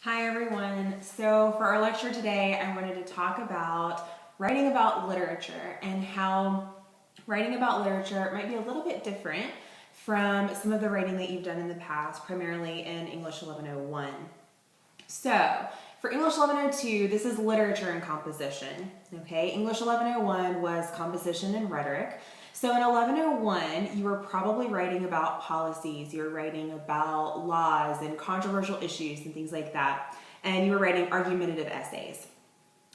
Hi everyone. So for our lecture today, I wanted to talk about writing about literature and how writing about literature might be a little bit different from some of the writing that you've done in the past, primarily in English 1101. So for English 1102, this is literature and composition. Okay, English 1101 was composition and rhetoric. So in 1101, you were probably writing about policies, you were writing about laws and controversial issues and things like that, and you were writing argumentative essays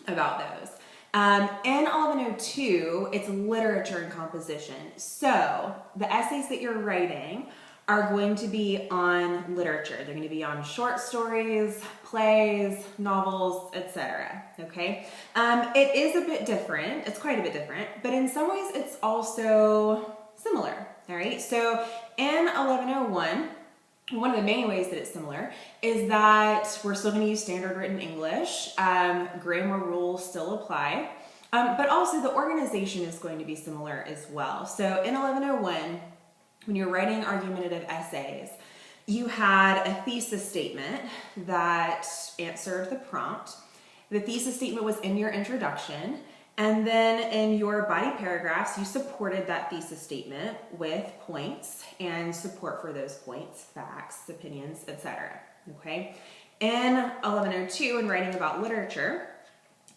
about those. In 1102, it's literature and composition. So the essays that you're writing are going to be on literature. They're going to be on short stories, plays, novels, etc. Okay? It is a bit different. It's quite a bit different, but in some ways it's also similar. All right? So in 1101, one of the main ways that it's similar is that we're still going to use standard written English. Grammar rules still apply, but also the organization is going to be similar as well. So in 1101, when you're writing argumentative essays, you had a thesis statement that answered the prompt. The thesis statement was in your introduction, and then in your body paragraphs, you supported that thesis statement with points and support for those points, facts, opinions, etc. Okay? In 1102, in writing about literature,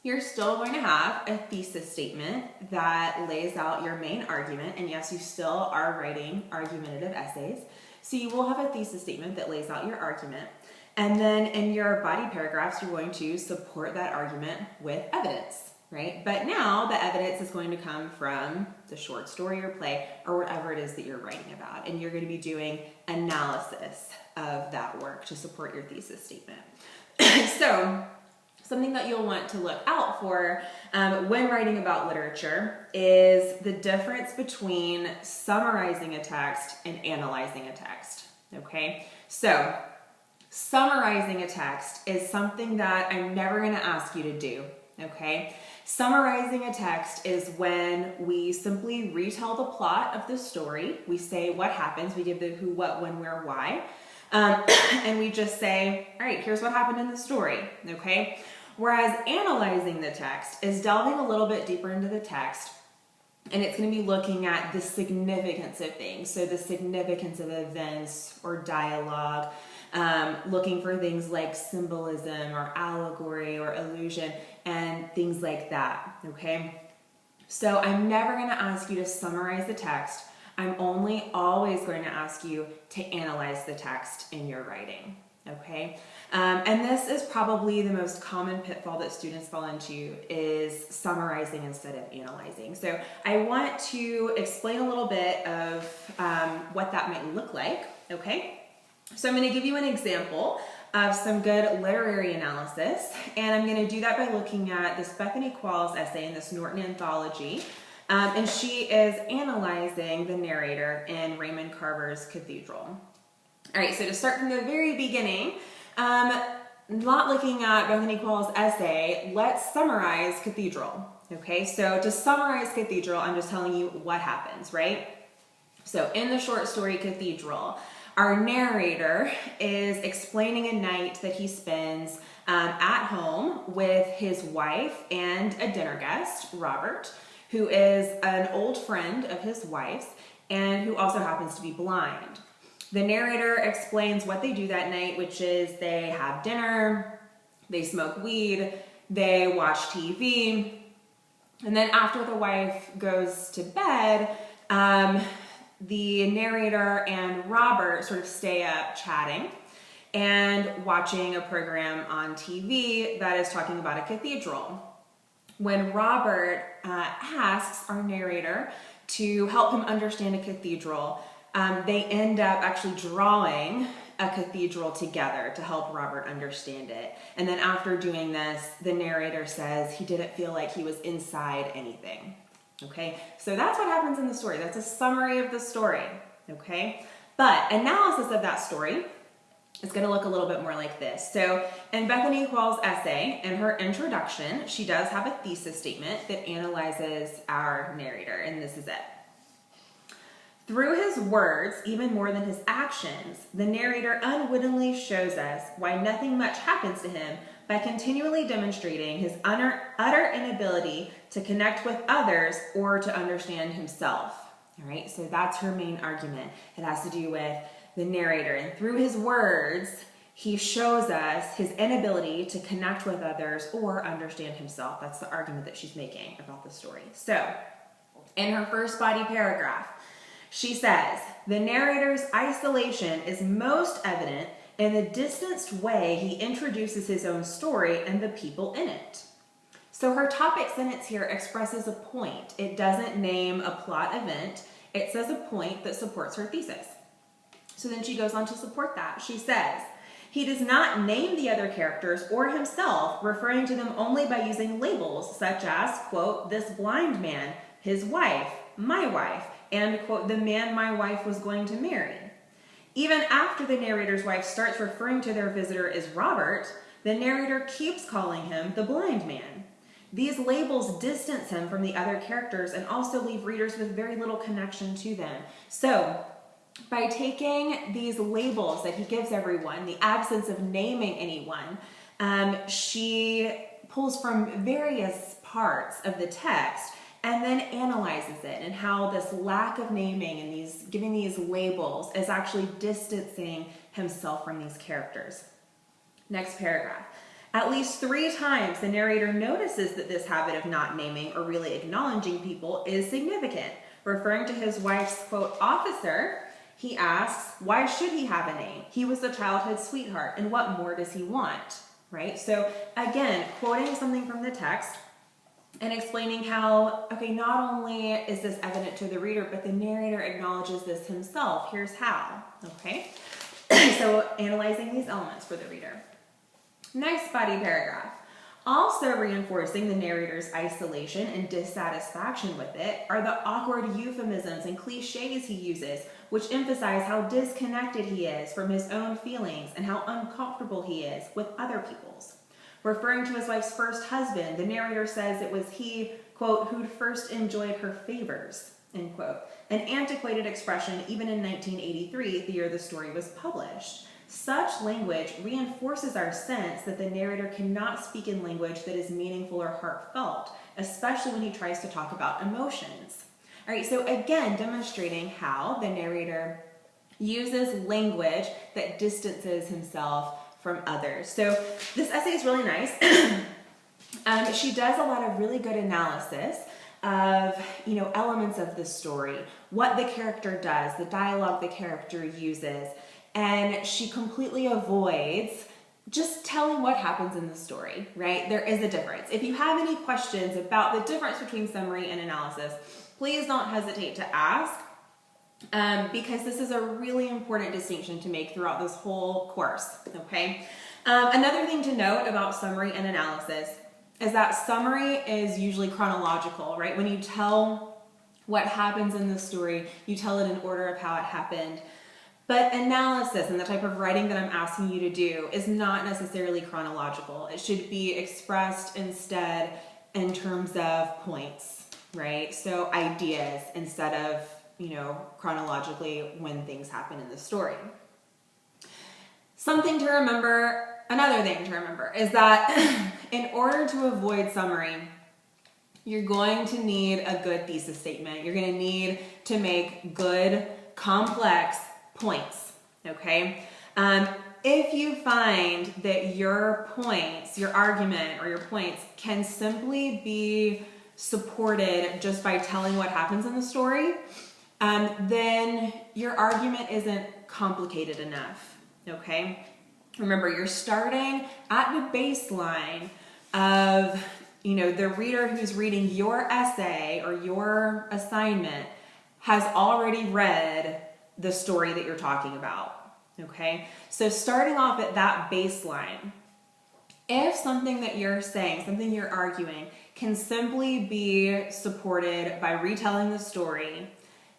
you're still going to have a thesis statement that lays out your main argument, and yes, you still are writing argumentative essays. So you will have a thesis statement that lays out your argument, and then in your body paragraphs, you're going to support that argument with evidence, right? But now the evidence is going to come from the short story or play or whatever it is that you're writing about, and you're going to be doing analysis of that work to support your thesis statement. So something that you'll want to look out for when writing about literature is the difference between summarizing a text and analyzing a text, okay? So summarizing a text is something that I'm never going to ask you to do, okay? Summarizing a text is when we simply retell the plot of the story. We say what happens, we give the who, what, when, where, why, and we just say, all right, here's what happened in the story, okay? Whereas analyzing the text is delving a little bit deeper into the text, and it's going to be looking at the significance of things. So the significance of events or dialogue, looking for things like symbolism or allegory or allusion and things like that, okay? So I'm never going to ask you to summarize the text. I'm only always going to ask you to analyze the text in your writing, okay? And this is probably the most common pitfall that students fall into, is summarizing instead of analyzing. So I want to explain a little bit of what that might look like, okay? So I'm going to give you an example of some good literary analysis, and I'm going to do that by looking at this Bethany Qualls essay in this Norton anthology, and she is analyzing the narrator in Raymond Carver's Cathedral. All right, so to start from the very beginning, not looking at Bethany Qualls' essay, let's summarize Cathedral. Okay, so to summarize Cathedral, I'm just telling you what happens, right? So in the short story Cathedral, our narrator is explaining a night that he spends at home with his wife and a dinner guest, Robert, who is an old friend of his wife's and who also happens to be blind. The narrator explains what they do that night, which is they have dinner, they smoke weed, they watch TV, and then after the wife goes to bed, the narrator and Robert sort of stay up chatting and watching a program on TV that is talking about a cathedral. When Robert asks our narrator to help him understand a cathedral, they end up actually drawing a cathedral together to help Robert understand it. And then after doing this, the narrator says he didn't feel like he was inside anything. Okay, so that's what happens in the story. That's a summary of the story. Okay, but analysis of that story is going to look a little bit more like this. So in Bethany Qualls' essay, in her introduction, she does have a thesis statement that analyzes our narrator, and this is it. Through his words, even more than his actions, the narrator unwittingly shows us why nothing much happens to him by continually demonstrating his utter inability to connect with others or to understand himself. All right, so that's her main argument. It has to do with the narrator, and through his words, he shows us his inability to connect with others or understand himself. That's the argument that she's making about the story. So, in her first body paragraph, she says, the narrator's isolation is most evident in the distanced way he introduces his own story and the people in it. So her topic sentence here expresses a point. It doesn't name a plot event. It says a point that supports her thesis. So then she goes on to support that. She says, he does not name the other characters or himself, referring to them only by using labels such as, quote, this blind man, his wife, my wife, and, quote, the man my wife was going to marry. Even after the narrator's wife starts referring to their visitor as Robert, the narrator keeps calling him the blind man. These labels distance him from the other characters and also leave readers with very little connection to them. So, by taking these labels that he gives everyone, the absence of naming anyone, she pulls from various parts of the text and then analyzes it and how this lack of naming and giving these labels is actually distancing himself from these characters. Next paragraph. At least 3 times the narrator notices that this habit of not naming or really acknowledging people is significant. Referring to his wife's, quote, officer, he asks, why should he have a name? He was a childhood sweetheart, and what more does he want? Right? So again, quoting something from the text and explaining how, okay, not only is this evident to the reader, but the narrator acknowledges this himself. Here's how, okay? So analyzing these elements for the reader. Next body paragraph. Also reinforcing the narrator's isolation and dissatisfaction with it are the awkward euphemisms and cliches he uses, which emphasize how disconnected he is from his own feelings and how uncomfortable he is with other people's. Referring to his wife's first husband, the narrator says it was he, quote, who'd first enjoyed her favors, end quote. An antiquated expression even in 1983, the year the story was published. Such language reinforces our sense that the narrator cannot speak in language that is meaningful or heartfelt, especially when he tries to talk about emotions. All right, so again, demonstrating how the narrator uses language that distances himself from others. So this essay is really nice. She does a lot of really good analysis of, elements of the story, what the character does, the dialogue the character uses, and she completely avoids just telling what happens in the story, right? There is a difference. If you have any questions about the difference between summary and analysis, please don't hesitate to ask, because this is a really important distinction to make throughout this whole course, okay? Another thing to note about summary and analysis is that summary is usually chronological, right? When you tell what happens in the story, you tell it in order of how it happened. But analysis and the type of writing that I'm asking you to do is not necessarily chronological. It should be expressed instead in terms of points, right? So ideas instead of, chronologically when things happen in the story. Something to remember, another thing to remember is that in order to avoid summary, you're going to need a good thesis statement. You're going to need to make good, complex points, okay? If you find that your points, your argument or your points can simply be supported just by telling what happens in the story, then your argument isn't complicated enough, okay? Remember, you're starting at the baseline of, the reader who's reading your essay or your assignment has already read the story that you're talking about, okay? So starting off at that baseline, if something that you're saying, something you're arguing, can simply be supported by retelling the story,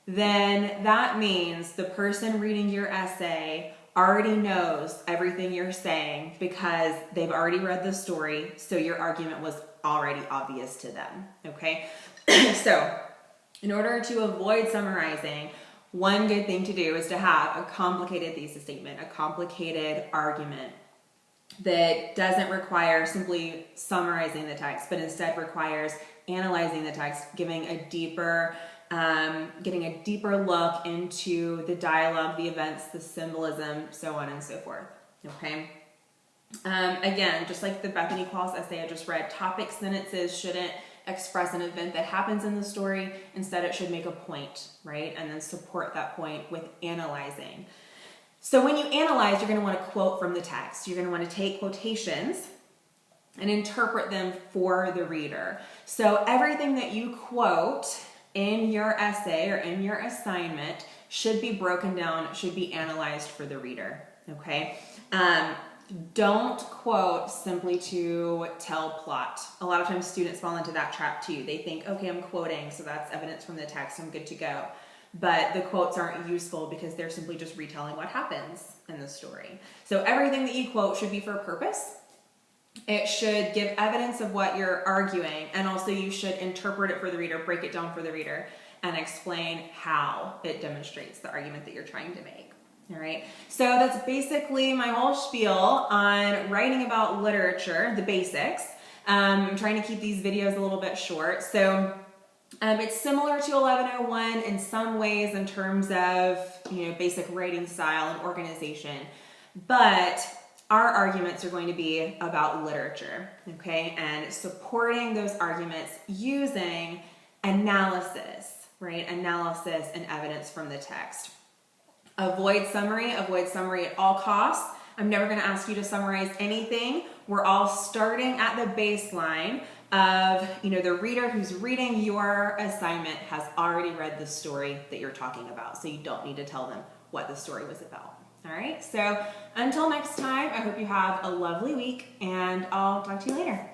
then that means the person reading your essay already knows everything you're saying because they've already read the story, so your argument was already obvious to them, okay? So in order to avoid summarizing, one good thing to do is to have a complicated thesis statement, a complicated argument that doesn't require simply summarizing the text, but instead requires analyzing the text, giving a deeper, getting a deeper look into the dialogue, the events, the symbolism, so on and so forth. Okay. Again, just like the Bethany Qualls essay I just read, topic sentences shouldn't express an event that happens in the story. Instead, it should make a point, right? And then support that point with analyzing. So when you analyze, you're going to want to quote from the text. You're going to want to take quotations and interpret them for the reader. So everything that you quote in your essay or in your assignment should be broken down, should be analyzed for the reader, okay? Don't quote simply to tell plot. A lot of times students fall into that trap too. They think, okay, I'm quoting, so that's evidence from the text, I'm good to go. But the quotes aren't useful because they're simply just retelling what happens in the story. So everything that you quote should be for a purpose. It should give evidence of what you're arguing, and also you should interpret it for the reader, break it down for the reader, and explain how it demonstrates the argument that you're trying to make. All right, so that's basically my whole spiel on writing about literature, the basics. I'm trying to keep these videos a little bit short. So it's similar to 1101 in some ways in terms of, basic writing style and organization, but our arguments are going to be about literature, okay, and supporting those arguments using analysis, right? Analysis and evidence from the text. Avoid summary at all costs. I'm never going to ask you to summarize anything. We're all starting at the baseline of, the reader who's reading your assignment has already read the story that you're talking about, so you don't need to tell them what the story was about. All right, so until next time, I hope you have a lovely week, and I'll talk to you later.